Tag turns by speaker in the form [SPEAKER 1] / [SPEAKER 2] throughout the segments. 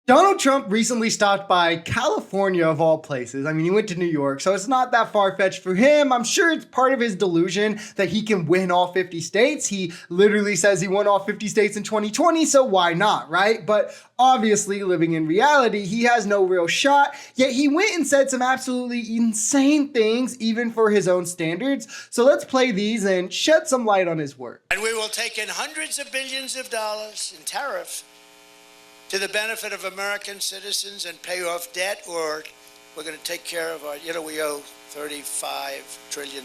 [SPEAKER 1] Donald Trump recently stopped by California, of all places. I mean, he went to New York, so it's not that far-fetched for him. I'm sure it's part of his delusion that he can win all 50 states. He literally says he won all 50 states in 2020, so why not, right? But obviously, living in reality, he has no real shot, yet he went and said some absolutely insane things, even for his own standards. So let's play these and shed some light on his work.
[SPEAKER 2] And we will take in hundreds of billions of dollars in tariff to the benefit of American citizens and pay off debt, or we're going to take care of our, we owe $35 trillion.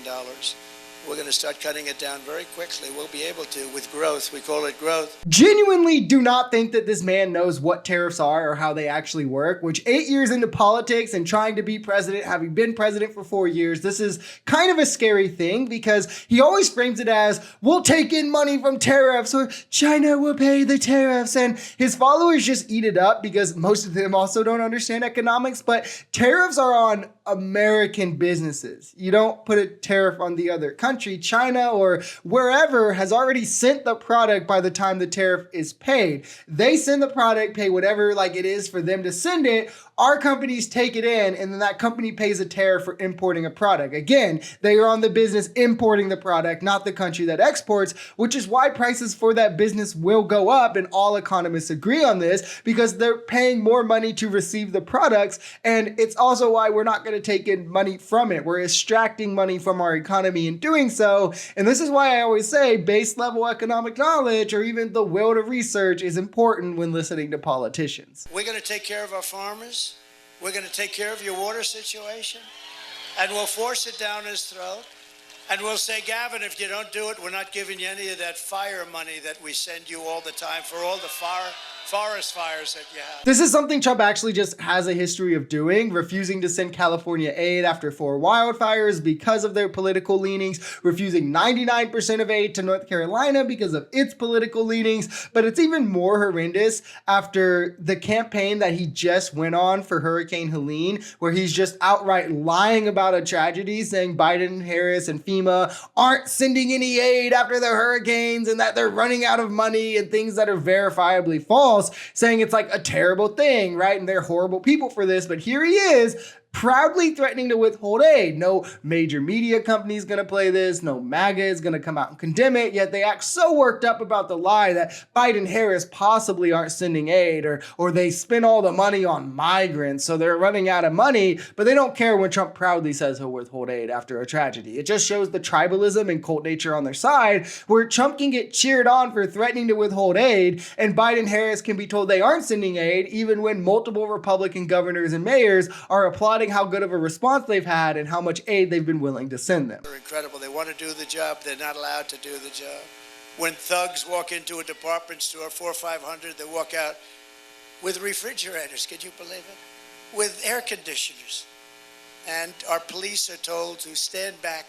[SPEAKER 2] We're going to start cutting it down very quickly. We'll be able to with growth. We call it growth.
[SPEAKER 1] Genuinely do not think that this man knows what tariffs are or how they actually work, which 8 years into politics and trying to be president, having been president for 4 years, this is kind of a scary thing because he always frames it as, we'll take in money from tariffs or China will pay the tariffs. And his followers just eat it up because most of them also don't understand economics, but tariffs are on American businesses. You don't put a tariff on the other country. China or wherever has already sent the product by the time the tariff is paid. They send the product, pay whatever it is for them to send it. Our companies take it in, and then that company pays a tariff for importing a product. Again, they are on the business importing the product, not the country that exports, which is why prices for that business will go up, and all economists agree on this because they're paying more money to receive the products, and it's also why we're not going to take in money from it. We're extracting money from our economy in doing so, and this is why I always say base level economic knowledge or even the will to research is important when listening to politicians.
[SPEAKER 2] We're going to take care of our farmers. We're going to take care of your water situation, and we'll force it down his throat. And we'll say, Gavin, if you don't do it, we're not giving you any of that fire money that we send you all the time for all the forest fires that you have.
[SPEAKER 1] This is something Trump actually just has a history of doing, refusing to send California aid after 4 wildfires because of their political leanings, refusing 99% of aid to North Carolina because of its political leanings. But it's even more horrendous after the campaign that he just went on for Hurricane Helene, where he's just outright lying about a tragedy, saying Biden, Harris, and FEMA aren't sending any aid after the hurricanes and that they're running out of money and things that are verifiably false, saying it's like a terrible thing, right? And they're horrible people for this. But here he is, proudly threatening to withhold aid. No major media company is going to play this. No MAGA is going to come out and condemn it. Yet they act so worked up about the lie that Biden, Harris possibly aren't sending aid or they spend all the money on migrants. So they're running out of money, but they don't care when Trump proudly says he'll withhold aid after a tragedy. It just shows the tribalism and cult nature on their side, where Trump can get cheered on for threatening to withhold aid and Biden, Harris can be told they aren't sending aid, even when multiple Republican governors and mayors are applauding how good of a response they've had and how much aid they've been willing to send them.
[SPEAKER 2] They're incredible. They want to do the job. They're not allowed to do the job. When thugs walk into a department store, 400 or 500, they walk out with refrigerators. Could you believe it? With air conditioners. And our police are told to stand back.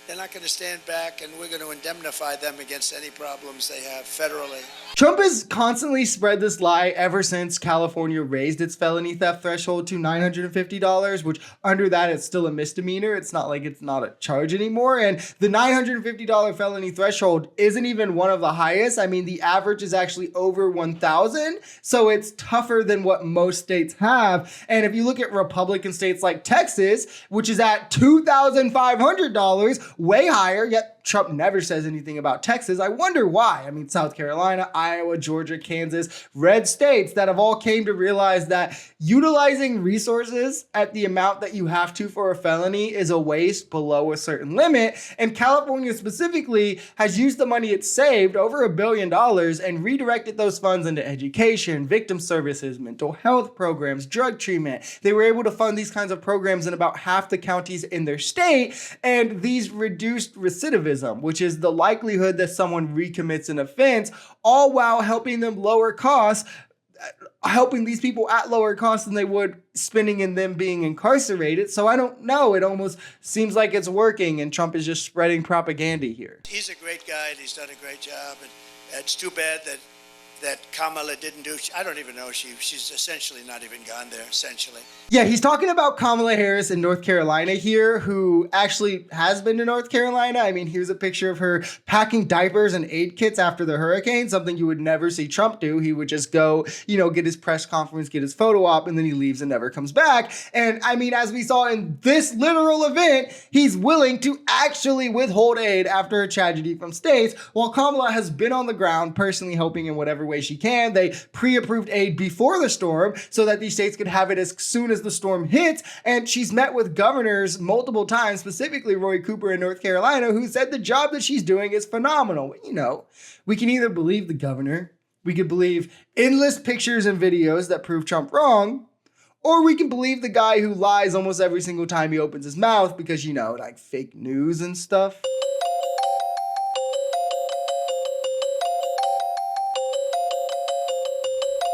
[SPEAKER 2] They're not going to stand back, and we're going to indemnify them against any problems they have federally.
[SPEAKER 1] Trump has constantly spread this lie ever since California raised its felony theft threshold to $950, which under that it's still a misdemeanor. It's not like it's not a charge anymore. And the $950 felony threshold isn't even one of the highest. I mean, the average is actually over 1,000. So it's tougher than what most states have. And if you look at Republican states like Texas, which is at $2,500, way higher, yet Trump never says anything about Texas. I wonder why. I mean, South Carolina, Iowa, Georgia, Kansas, red states that have all came to realize that utilizing resources at the amount that you have to for a felony is a waste below a certain limit. And California specifically has used the money it saved, over $1 billion, and redirected those funds into education, victim services, mental health programs, drug treatment. They were able to fund these kinds of programs in about half the counties in their state, and these reduced recidivism, which is the likelihood that someone recommits an offense, all while helping them lower costs, helping these people at lower costs than they would spending in them being incarcerated. So I don't know. It almost seems like it's working, and Trump is just spreading propaganda here.
[SPEAKER 2] He's a great guy, and he's done a great job. And it's too bad that that Kamala didn't do. I don't even know. She's essentially not even gone there, essentially.
[SPEAKER 1] Yeah, he's talking about Kamala Harris in North Carolina here, who actually has been to North Carolina. I mean, here's a picture of her packing diapers and aid kits after the hurricane, something you would never see Trump do. He would just go, get his press conference, get his photo op, and then he leaves and never comes back. And I mean, as we saw in this literal event, he's willing to actually withhold aid after a tragedy from states, while Kamala has been on the ground personally helping in whatever way she can. They pre-approved aid before the storm so that these states could have it as soon as the storm hits. And she's met with governors multiple times, specifically Roy Cooper in North Carolina, who said the job that she's doing is phenomenal. We can either believe the governor, we could believe endless pictures and videos that prove Trump wrong, or we can believe the guy who lies almost every single time he opens his mouth because, like fake news and stuff.